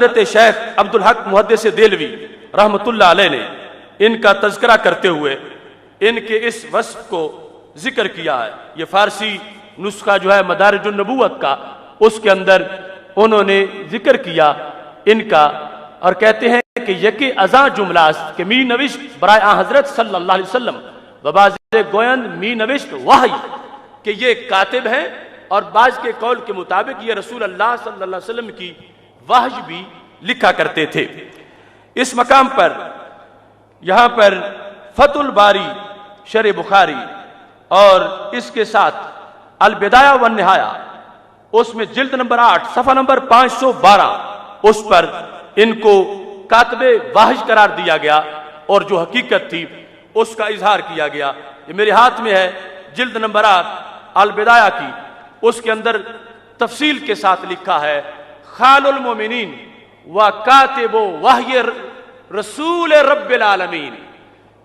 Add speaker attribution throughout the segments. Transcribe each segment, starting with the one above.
Speaker 1: حضرت شیخ عبدالحق محدث دہلوی رحمۃ اللہ علیہ نے ان کا تذکرہ کرتے ہوئے ان کے اس وصف کو ذکر کیا ہے. یہ فارسی نسخہ جو ہے مدارج النبوت کا، اس کے اندر انہوں نے ذکر کیا ان کا، اور کہتے ہیں کہ یکی ازاں جملہ کہ می نوشت برائے آن حضرت صلی اللہ علیہ وسلم وباز گویند می نوشت وحی، کہ یہ کاتب ہیں، اور بعض کے قول کے مطابق یہ رسول اللہ صلی اللہ علیہ وسلم کی وحی بھی لکھا کرتے تھے. اس مقام پر یہاں پر فتح الباری شرح بخاری اور اس کے ساتھ البدایہ والنہایہ، اس میں جلد نمبر 8 صفحہ نمبر 512، اس پر ان کو کاتب واحج قرار دیا گیا اور جو حقیقت تھی اس کا اظہار کیا گیا. یہ میرے ہاتھ میں ہے جلد نمبر 8 البدایہ کی، اس کے اندر تفصیل کے ساتھ لکھا ہے خال المومنین و کاتب وحی رسول رب العالمین،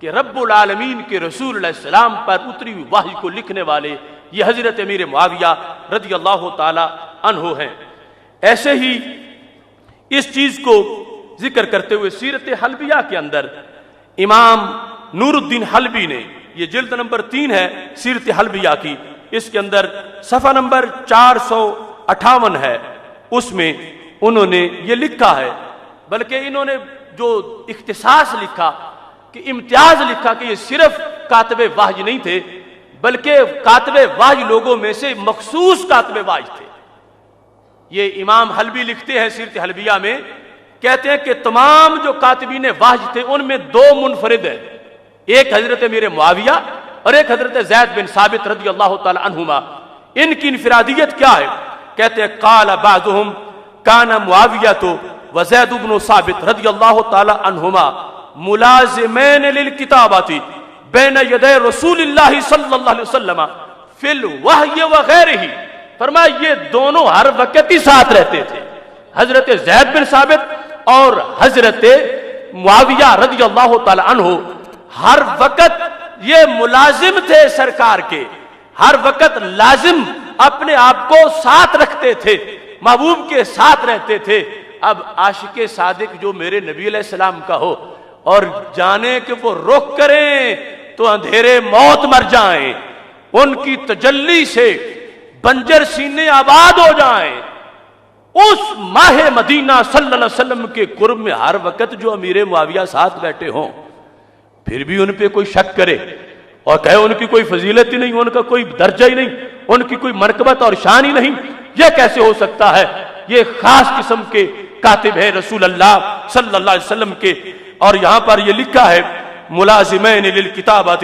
Speaker 1: کہ رب العالمین کے رسول علیہ السلام پر اتری ہوئی وحی کو لکھنے والے یہ حضرت امیر معاویہ رضی اللہ تعالی عنہ ہیں. ایسے ہی اس چیز کو ذکر کرتے ہوئے سیرت حلبیہ کے اندر امام نور الدین حلبی نے، یہ جلد نمبر 3 ہے سیرت حلبیہ کی، اس کے اندر صفحہ نمبر 458 ہے، اس میں انہوں نے یہ لکھا ہے، بلکہ انہوں نے جو اختصاص لکھا کہ امتیاز لکھا کہ یہ صرف کاتب وحی نہیں تھے بلکہ کاتب وحی لوگوں میں سے مخصوص کاتب وحی تھے. یہ امام حلبی لکھتے ہیں سیرت حلبیہ میں، کہتے ہیں کہ تمام جو کاتبین وحی تھے ان میں 2 منفرد ہیں، ایک حضرت امیر معاویہ اور ایک حضرت زید بن ثابت رضی اللہ تعالی عنہما. ان کی انفرادیت کیا ہے؟ کہتے ہیں قال بعضهم کان معاویہ و زید بن ثابت رضی اللہ تعالی عنہما ملازمین للکتابات بین یدی رسول اللہ صلی اللہ علیہ وسلم فی الوحی وغیرہ. فرمایا یہ دونوں ہر وقت ہی ساتھ رہتے تھے، حضرت زید بن ثابت اور حضرت معاویہ رضی اللہ تعالی عنہ ہر وقت یہ ملازم تھے سرکار کے، ہر وقت لازم اپنے آپ کو ساتھ رکھتے تھے، محبوب کے ساتھ رہتے تھے. اب عاشق صادق جو میرے نبی علیہ السلام کا ہو اور جانے کہ وہ رخ کریں تو اندھیرے موت مر جائیں، ان کی تجلی سے بنجر سینے آباد ہو جائیں، اس ماہ مدینہ صلی اللہ علیہ وسلم کے قرب میں ہر وقت جو امیر معاویہ ساتھ بیٹھے ہوں، پھر بھی ان پہ کوئی شک کرے اور کہے ان کی کوئی فضیلت ہی نہیں، ان کا کوئی درجہ ہی نہیں، ان کی کوئی مرتبت اور شان ہی نہیں، یہ کیسے ہو سکتا ہے؟ یہ خاص قسم کے کاتب ہے رسول اللہ صلی اللہ علیہ وسلم کے. اور یہاں پر یہ لکھا ہے ملازمین للکتابات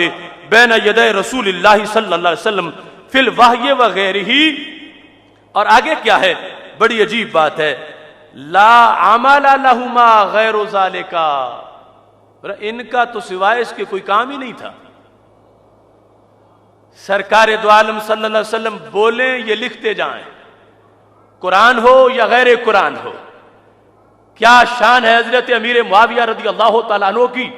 Speaker 1: بین یدی رسول اللہ صلی اللہ علیہ وسلم فی الوحی وغیرہ. اور آگے کیا ہے؟ بڑی عجیب بات ہے، لا عمل لہما غیر ذالک، ان کا تو سوائے اس کے کوئی کام ہی نہیں تھا. سرکار دو عالم صلی اللہ علیہ وسلم بولیں یہ لکھتے جائیں، قرآن ہو یا غیر قرآن ہو. کیا شان ہے حضرت امیر معاویہ رضی اللہ تعالیٰ عنہ کی.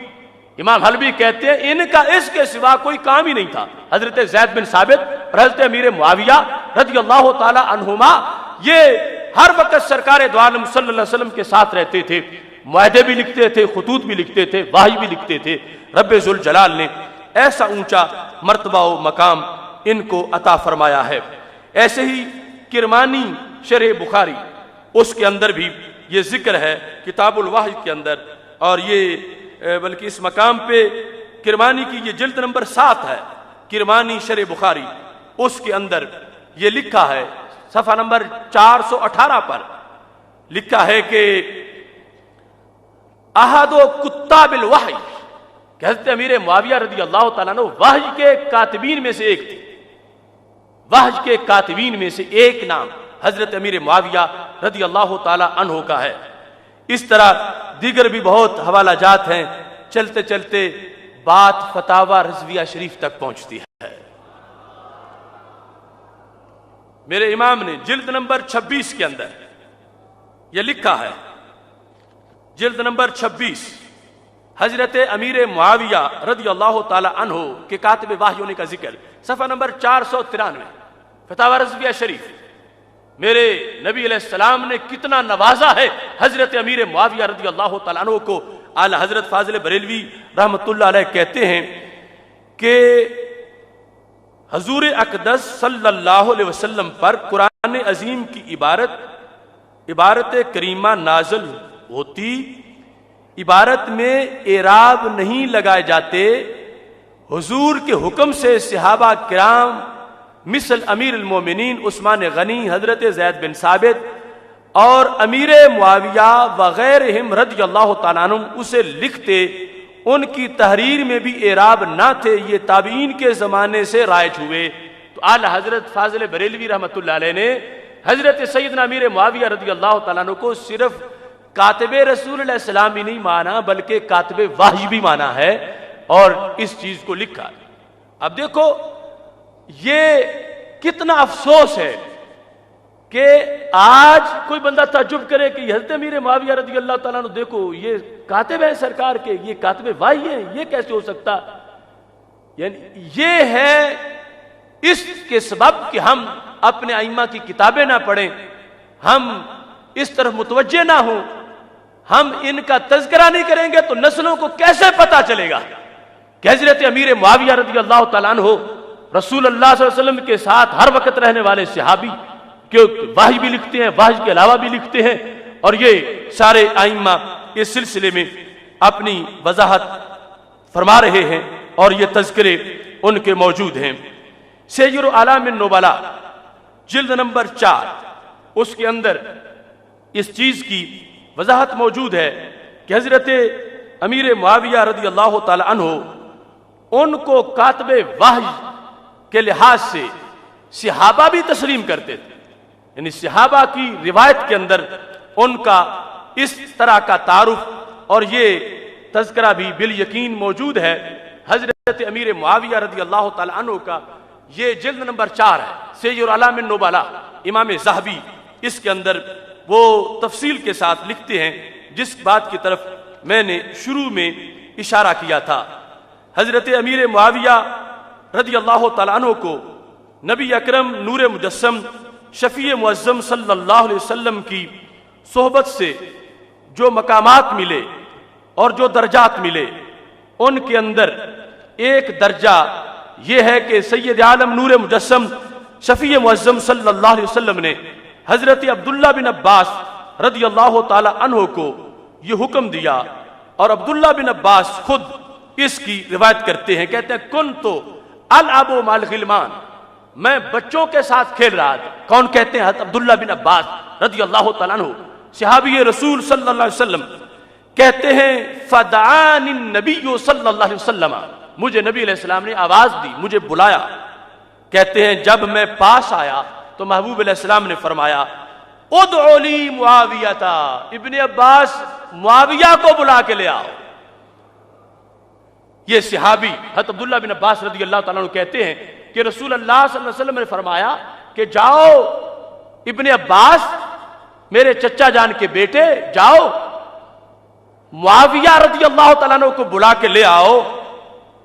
Speaker 1: امام حلبی کہتے ہیں ان کا اس کے سوا کوئی کام ہی نہیں تھا. حضرت زید بن ثابت اور حضرت امیر معاویہ رضی اللہ تعالیٰ عنہما یہ ہر وقت سرکار دو عالم صلی اللہ علیہ وسلم کے ساتھ رہتے تھے، معاہدے بھی لکھتے تھے، خطوط بھی لکھتے تھے، وحی بھی لکھتے تھے. رب ذوالجلال نے ایسا اونچا مرتبہ و مقام ان کو عطا فرمایا ہے. ایسے ہی کرمانی شرح بخاری، اس کے اندر بھی یہ ذکر ہے کتاب الوحی کے اندر، اور یہ بلکہ اس مقام پہ کرمانی کی یہ جلد نمبر 7 ہے کرمانی شرح بخاری، اس کے اندر یہ لکھا ہے صفحہ نمبر 418 پر لکھا ہے کہ احد کتاب الوحی، کہ حضرت امیر معاویہ رضی اللہ تعالیٰ عنہ وحی کے کاتبین میں سے ایک تھے. وحی کے کاتبین میں سے ایک نام حضرت امیر معاویہ رضی اللہ تعالی عنہ کا ہے. اس طرح دیگر بھی بہت حوالہ جات ہیں، چلتے چلتے بات فتاوی رضویہ شریف تک پہنچتی ہے. میرے امام نے جلد نمبر 26 کے اندر یہ لکھا ہے، جلد نمبر 26 حضرت امیر معاویہ رضی اللہ تعالی عنہ کے کاتب وحی ہونے کا ذکر، صفحہ نمبر 493 فتاوی رضویہ شریف. میرے نبی علیہ السلام نے کتنا نوازا ہے حضرت امیر معاویہ رضی اللہ تعالیٰ عنہ کو۔ اعلی حضرت فاضل بریلوی رحمۃ اللہ علیہ کہتے ہیں کہ حضور اقدس صلی اللہ علیہ وسلم پر قرآن عظیم کی عبارت کریمہ نازل ہوتی، عبارت میں اعراب نہیں لگائے جاتے، حضور کے حکم سے صحابہ کرام مثل امیر المومنین عثمان غنی، حضرت زید بن ثابت اور امیر معاویہ وغیرہم رضی اللہ تعالیٰ عنہم اسے لکھتے، ان کی تحریر میں بھی اعراب نہ تھے، یہ تابعین کے زمانے سے رائج ہوئے۔ تو اعلی حضرت فاضل بریلوی رحمۃ اللہ علیہ نے حضرت سیدنا امیر معاویہ رضی اللہ تعالیٰ عنہ کو صرف کاتب رسول اللہ السلام ہی نہیں مانا بلکہ کاتب وحی بھی مانا ہے اور اس چیز کو لکھا۔ اب دیکھو یہ کتنا افسوس ہے کہ آج کوئی بندہ تعجب کرے کہ حضرت امیر معاویہ رضی اللہ تعالیٰ عنہ دیکھو یہ کاتب ہیں سرکار کے، یہ کاتب وحی ہیں، یہ کیسے ہو سکتا؟ یعنی یہ ہے اس کے سبب کہ ہم اپنے ائمہ کی کتابیں نہ پڑھیں، ہم اس طرف متوجہ نہ ہوں، ہم ان کا تذکرہ نہیں کریں گے تو نسلوں کو کیسے پتا چلے گا کہ حضرت امیر معاویہ رضی اللہ تعالیٰ عنہ رسول اللہ صلی اللہ علیہ وسلم کے ساتھ ہر وقت رہنے والے صحابی کہ وحی بھی لکھتے ہیں، وحی کے علاوہ بھی لکھتے ہیں، اور یہ سارے ائمہ اس سلسلے میں اپنی وضاحت فرما رہے ہیں اور یہ تذکرے ان کے موجود ہیں۔ سیر اعلام النبلاء جلد نمبر 4 اس کے اندر اس چیز کی وضاحت موجود ہے کہ حضرت امیر معاویہ رضی اللہ تعالی عنہ ان کو کاتب وحی کے لحاظ سے صحابہ بھی تسلیم کرتے تھے، یعنی صحابہ کی روایت کے اندر ان کا اس طرح کا تعارف اور یہ تذکرہ بھی بالیقین موجود ہے۔ حضرت امیر معاویہ رضی اللہ تعالی عنہ کا یہ جلد نمبر 4 ہے، سیر اعلام النبلاء، امام ذہبی اس کے اندر وہ تفصیل کے ساتھ لکھتے ہیں جس بات کی طرف میں نے شروع میں اشارہ کیا تھا۔ حضرت امیر معاویہ رضی اللہ تعالیٰ عنہ کو نبی اکرم نور مجسم شفیع معظم صلی اللہ علیہ وسلم کی صحبت سے جو مقامات ملے اور جو درجات ملے، ان کے اندر ایک درجہ یہ ہے کہ سید عالم نور مجسم شفیع معظم صلی اللہ علیہ وسلم نے حضرت عبداللہ بن عباس رضی اللہ تعالی عنہ کو یہ حکم دیا، اور عبداللہ بن عباس خود اس کی روایت کرتے ہیں، کہتے ہیں کن تو العب مع الغلمان، میں بچوں کے ساتھ کھیل رہا تھا۔ کون کہتے ہیں؟ حضرت عبداللہ بن عباس رضی اللہ تعالیٰ عنہ صحابی رسول صلی اللہ علیہ وسلم کہتے ہیں فدعان النبی صلی اللہ علیہ وسلم، مجھے نبی علیہ السلام نے آواز دی، مجھے بلایا۔ کہتے ہیں جب میں پاس آیا تو محبوب علیہ السلام نے فرمایا ادعو لی معاویہ، ابن عباس معاویہ کو بلا کے لے آؤ۔ یہ صحابی حضرت عبداللہ بن عباس رضی اللہ تعالیٰ عنہ کہتے ہیں کہ رسول اللہ صلی اللہ علیہ وسلم نے فرمایا کہ جاؤ ابن عباس میرے چچا جان کے بیٹے، جاؤ معاویہ رضی اللہ تعالیٰ عنہ کو بلا کے لے آؤ۔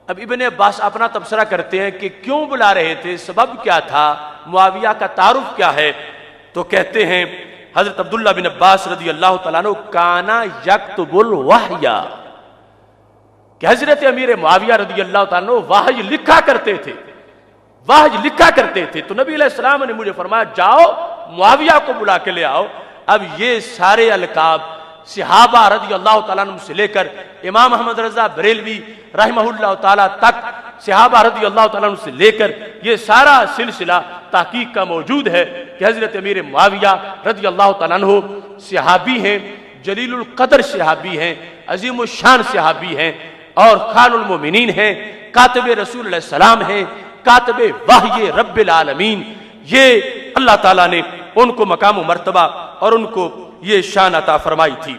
Speaker 1: اب ابن عباس اپنا تبصرہ کرتے ہیں کہ کیوں بلا رہے تھے، سبب کیا تھا، معاویہ کا تعارف کیا ہے؟ تو کہتے ہیں حضرت عبداللہ بن عباس رضی اللہ تعالیٰ عنہ کانا یکتب الوحی، کہ حضرت امیر معاویہ رضی اللہ تعالیٰ عنہ وحی لکھا کرتے تھے، وحی لکھا کرتے تھے۔ تو نبی علیہ السلام نے مجھے فرمایا جاؤ معاویہ کو بلا کے لے آؤ۔ اب یہ سارے القاب صحابہ رضی اللہ تعالیٰ عنہ سے لے کر امام احمد رضا بریلوی رحمہ اللہ تعالیٰ تک، صحابہ رضی اللہ تعالیٰ عنہ سے لے کر یہ سارا سلسلہ تحقیق کا موجود ہے کہ حضرت امیر معاویہ رضی اللہ تعالیٰ عنہ صحابی ہیں، جلیل القدر صحابی ہیں، عظیم الشان صحابی ہیں، اور خان المومنین ہیں، کاتب رسول اللہ السلام ہیں، کاتب وحی رب العالمین۔ یہ اللہ تعالیٰ نے ان کو مقام و مرتبہ اور ان کو یہ شان عطا فرمائی تھی۔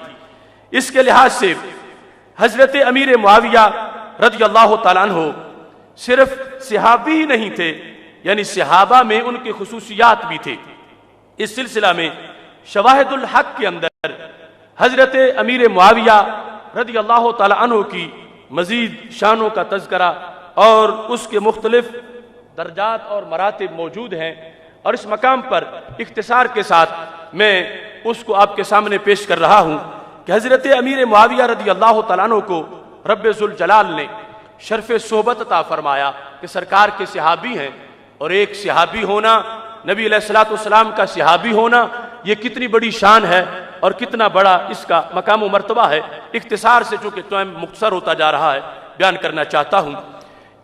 Speaker 1: اس کے لحاظ سے حضرت امیر معاویہ رضی اللہ تعالیٰ عنہ صرف صحابی ہی نہیں تھے، یعنی صحابہ میں ان کی خصوصیات بھی تھے۔ اس سلسلہ میں شواہد الحق کے اندر حضرت امیر معاویہ رضی اللہ تعالیٰ عنہ کی مزید شانوں کا تذکرہ اور اس کے مختلف درجات اور مراتب موجود ہیں۔ اور اس مقام پر اختصار کے ساتھ میں اس کو آپ کے سامنے پیش کر رہا ہوں کہ حضرت امیر معاویہ رضی اللہ تعالیٰ عنہ کو رب ذوالجلال نے شرف صحبت عطا فرمایا کہ سرکار کے صحابی ہیں، اور ایک صحابی ہونا، نبی علیہ الصلوۃ والسلام کا صحابی ہونا، یہ کتنی بڑی شان ہے اور کتنا بڑا اس کا مقام و مرتبہ ہے۔ اختصار سے چونکہ ٹائم مختصر ہوتا جا رہا ہے بیان کرنا چاہتا ہوں۔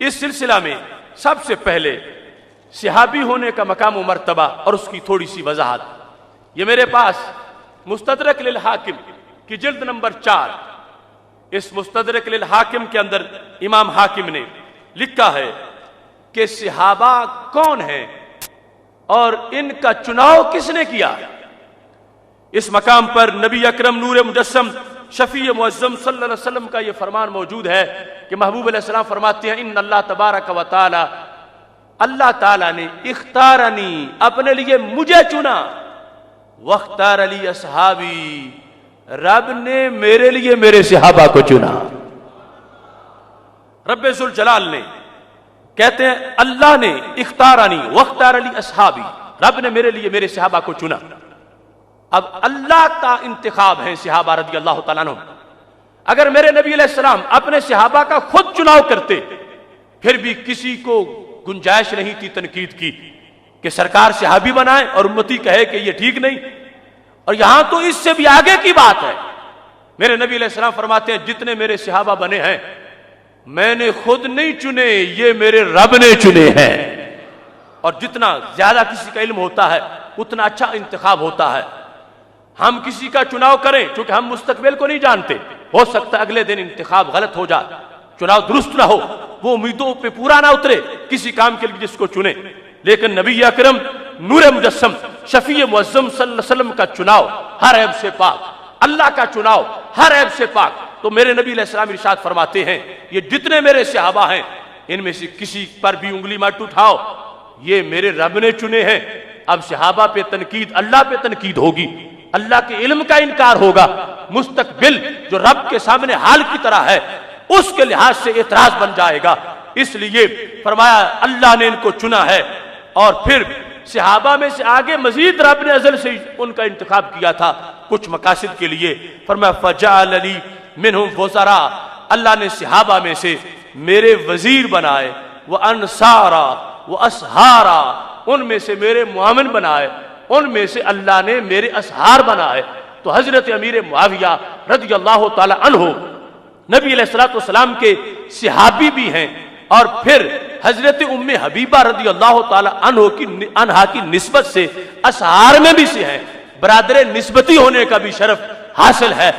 Speaker 1: اس سلسلہ میں سب سے پہلے صحابی ہونے کا مقام و مرتبہ اور اس کی تھوڑی سی وضاحت۔ یہ میرے پاس مستدرک للحاکم کی جلد نمبر 4، اس مستدرک للحاکم کے اندر امام حاکم نے لکھا ہے کہ صحابہ کون ہیں اور ان کا چناؤ کس نے کیا۔ اس مقام پر نبی اکرم نور مجسم شفیع معظم صلی اللہ علیہ وسلم کا یہ فرمان موجود ہے کہ محبوب علیہ السلام فرماتے ہیں ان اللہ تبارک و تعالی، اللہ تعالیٰ نے اختارنی، اپنے لیے مجھے چنا، واختار علی اصحابی، رب نے میرے لیے میرے صحابہ کو چنا۔ رب ذوالجلال نے کہتے ہیں اللہ نے اختارنی واختار علی اصحابی، رب نے میرے لیے میرے صحابہ کو چنا۔ اب اللہ کا انتخاب ہے صحابہ رضی اللہ تعالیٰ عنہ۔ اگر میرے نبی علیہ السلام اپنے صحابہ کا خود چناؤ کرتے پھر بھی کسی کو گنجائش نہیں تھی تنقید کی کہ سرکار صحابی بنائے اور امتی کہے کہ یہ ٹھیک نہیں۔ اور یہاں تو اس سے بھی آگے کی بات ہے، میرے نبی علیہ السلام فرماتے ہیں جتنے میرے صحابہ بنے ہیں میں نے خود نہیں چنے، یہ میرے رب نے چنے ہیں۔ اور جتنا زیادہ کسی کا علم ہوتا ہے اتنا اچھا انتخاب ہوتا ہے۔ ہم کسی کا چناؤ کریں چونکہ ہم مستقبل کو نہیں جانتے، ہو سکتا ہے اگلے دن انتخاب غلط ہو جائے، چناؤ درست نہ ہو، وہ امیدوں پہ پورا نہ اترے کسی کام کے لیے جس کو چنے۔ لیکن نبی اکرم نور مجسم شفیع معظم صلی اللہ علیہ وسلم کا چناؤ ہر عیب سے پاک، اللہ کا چناؤ ہر عیب سے پاک۔ تو میرے نبی علیہ السلام ارشاد فرماتے ہیں یہ جتنے میرے صحابہ ہیں ان میں سے کسی پر بھی انگلی مت اٹھاؤ، یہ میرے رب نے چنے ہیں۔ اب صحابہ پہ تنقید اللہ پہ تنقید ہوگی، اللہ کے علم کا انکار ہوگا، مستقبل جو رب کے سامنے حال کی طرح ہے اس کے لحاظ سے اعتراض بن جائے گا۔ اس لیے فرمایا اللہ نے ان کو چنا ہے۔ اور پھر صحابہ میں سے آگے مزید رب نے ازل سے ان کا انتخاب کیا تھا کچھ مقاصد کے لیے۔ فرمایا فجعل لی منہم وزراء، اللہ نے صحابہ میں سے میرے وزیر بنائے، وانصارا واسحارا، ان میں سے میرے معاون بنائے، ان میں سے اللہ نے میرے اسحار بنائے۔ تو حضرت امیر معاویہ رضی اللہ تعالی عنہ نبی علیہ الصلوۃ والسلام کے صحابی بھی ہیں، اور پھر حضرت ام حبیبہ رضی اللہ تعالی عنہا کی نسبت سے اسحار میں بھی سے ہیں، برادر نسبتی ہونے کا بھی شرف حاصل ہے۔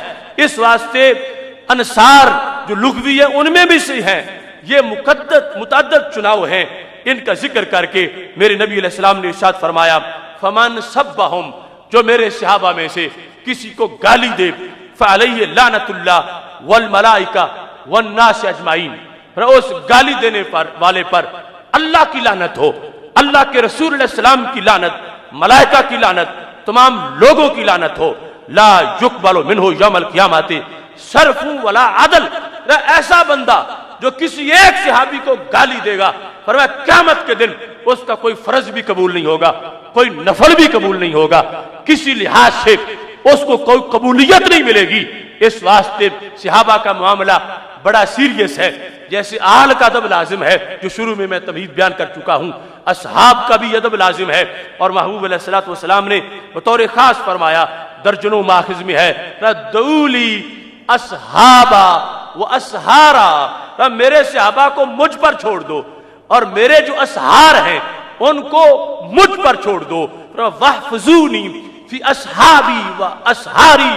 Speaker 1: اس واسطے انصار جو لغوی ہے ان میں بھی سے ہیں۔ یہ متعدد چناؤ ہیں، ان کا ذکر کر کے میرے نبی علیہ السلام نے ارشاد فرمایا فمن سبہم، جو میرے صحابہ میں سے کسی کو گالی دے فعلیہ لعنت اللہ والملائکہ والناس اجمعین، اس گالی دینے والے پر اللہ کی لعنت ہو، اللہ کے رسول علیہ السلام کی لعنت، ملائکہ کی لعنت، تمام لوگوں کی لعنت ہو۔ لا یقبل منہ یوم القیامت صرف ولا عدل، ایسا بندہ جو کسی ایک صحابی کو گالی دے گا فرمایا قیامت کے دن اس کا کوئی فرض بھی قبول نہیں ہوگا، کوئی نفل بھی قبول نہیں ہوگا، کسی لحاظ سے اس کو کوئی قبولیت نہیں ملے گی۔ اس واسطے صحابہ کا معاملہ بڑا سیریس ہے، جیسے آل کا ادب لازم ہے جو شروع میں تمہید بیان کر چکا ہوں، اصحاب کا بھی ادب لازم ہے۔ اور محبوب علیہ الصلوۃ والسلام نے بطور خاص فرمایا درجنوں ماخذ میں ہے ردولی اصحابہ و اسحارا، میرے صحابہ کو مجھ پر چھوڑ دو اور میرے جو اسحار ہیں ان کو مجھ پر چھوڑ دو۔ واحفظونی فی اصحابی و اسحاری،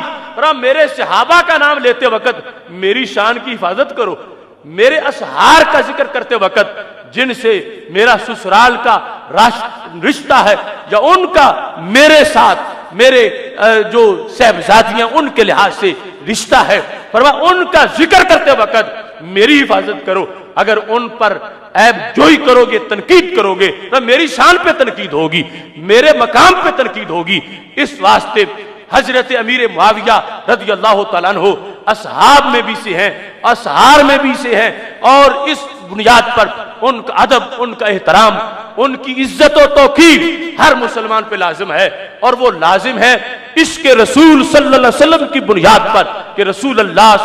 Speaker 1: میرے صحابہ کا نام لیتے وقت میری شان کی حفاظت کرو، میرے اسحار کا ذکر کرتے وقت جن سے میرا سسرال کا رشتہ ہے یا ان کا میرے ساتھ میرے جو صاحبزادیاں ان کے لحاظ سے رشتہ ہے، فرمایا ان کا ذکر کرتے وقت میری حفاظت کرو۔ اگر ان پر عیب جوئی کرو گے، تنقید کرو گے تو میری شان پہ تنقید ہوگی، میرے مقام پہ تنقید ہوگی۔ اس واسطے حضرت امیر معاویہ رضی اللہ تعالیٰ عنہ اصحاب میں بھی سے ہیں، اسحار میں بھی سے ہیں، اور اس بنیاد پر ان کا ادب، ان کا احترام، ان کی عزت و توقیر ہر مسلمان پہ لازم ہے، اور وہ لازم ہے عشق رسول صلی اللہ علیہ وسلم کی بنیاد پر کہ رسول اللہ